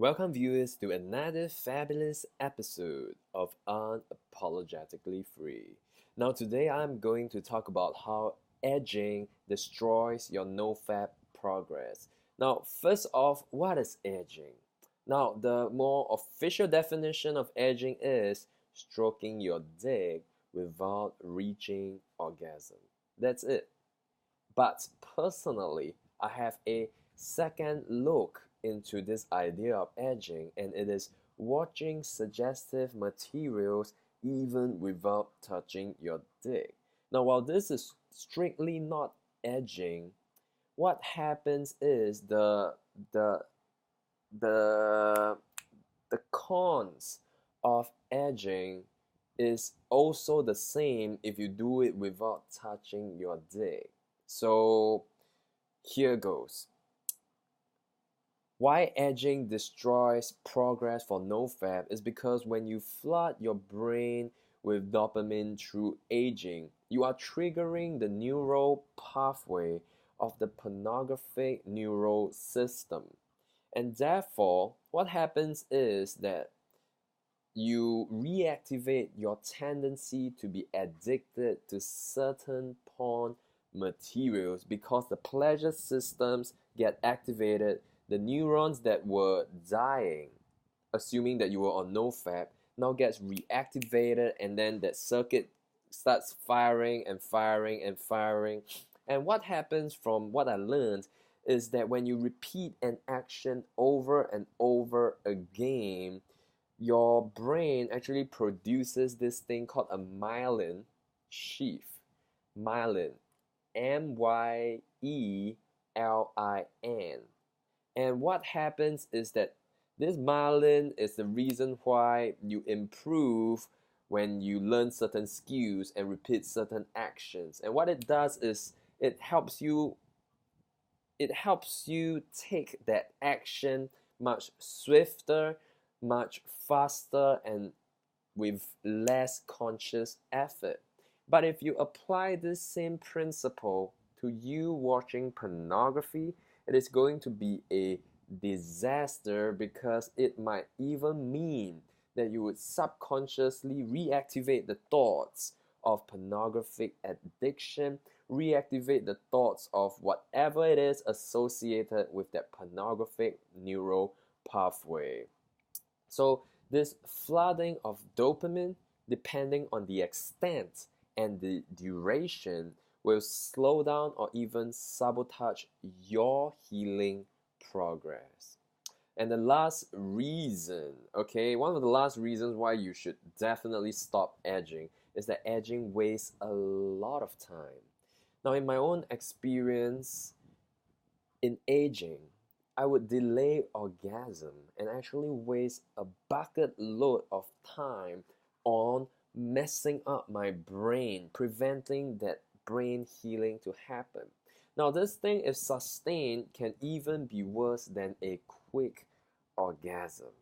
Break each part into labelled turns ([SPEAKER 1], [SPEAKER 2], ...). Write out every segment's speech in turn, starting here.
[SPEAKER 1] Welcome, viewers, to another fabulous episode of Unapologetically Free. Now, today I'm going to talk about how edging destroys your no-fap progress. Now, first off, what is edging? Now, the more official definition of edging is stroking your dick without reaching orgasm. That's it. But personally, I have a second look into this idea of edging, and it is watching suggestive materials even without touching your dick. Now, while this is strictly not edging, what happens is the the the cons of edging is also the same if you do it without touching your dick. So here goes. Why edging destroys progress for nofap is because when you flood your brain with dopamine through aging, you are triggering the neural pathway of the pornographic neural system. And therefore, what happens is that you reactivate your tendency to be addicted to certain porn materials because the pleasure systems get activated. The neurons that were dying, assuming that you were on nofap, now gets reactivated, and then that circuit starts firing and firing and firing. And what happens, from what I learned, is that when you repeat an action over and over again, your brain actually produces this thing called a myelin sheath. Myelin. M-Y-E-L-I-N. And what happens is that this myelin is the reason why you improve when you learn certain skills and repeat certain actions. And what it does is it helps you take that action much swifter, much faster, and with less conscious effort. But if you apply this same principle to you watching pornography, it is going to be a disaster, because it might even mean that you would subconsciously reactivate the thoughts of pornographic addiction, reactivate the thoughts of whatever it is associated with that pornographic neural pathway. So this flooding of dopamine, depending on the extent and the duration, will slow down or even sabotage your healing progress. And the last reason, one of the last reasons why you should definitely stop edging is that edging wastes a lot of time. Now, in my own experience in aging, I would delay orgasm and actually waste a bucket load of time on messing up my brain, preventing that brain healing to happen. Now, this thing, if sustained, can even be worse than a quick orgasm,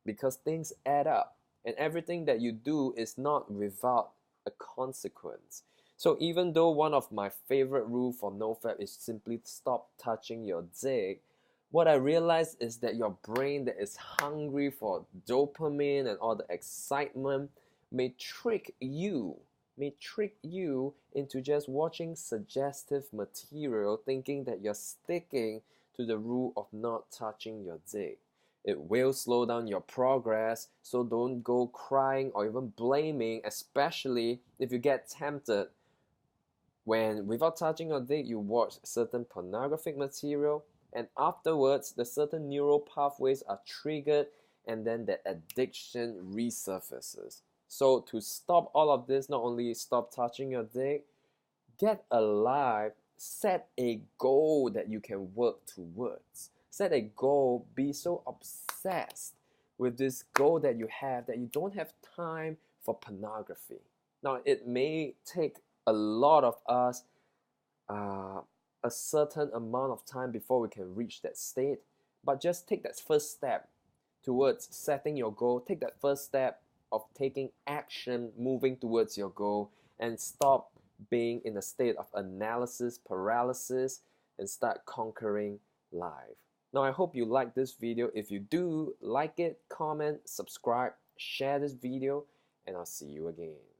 [SPEAKER 1] because things add up, and everything that you do is not without a consequence. So even though one of my favorite rules for nofap is simply stop touching your dick, what I realized is that your brain that is hungry for dopamine and all the excitement may trick you into just watching suggestive material, thinking that you're sticking to the rule of not touching your dick. It will slow down your progress, so don't go crying or even blaming, especially if you get tempted when, without touching your dick, you watch certain pornographic material, and afterwards the certain neural pathways are triggered, and then that addiction resurfaces. So to stop all of this, not only stop touching your dick, get alive, set a goal that you can work towards. Set a goal, be so obsessed with this goal that you have that you don't have time for pornography. Now, it may take a lot of us a certain amount of time before we can reach that state, but just take that first step towards setting your goal. Take that first step of taking action, moving towards your goal, and stop being in a state of analysis paralysis and start conquering life. Now I hope you like this video. If you do, like it, comment, subscribe, share this video, and I'll see you again.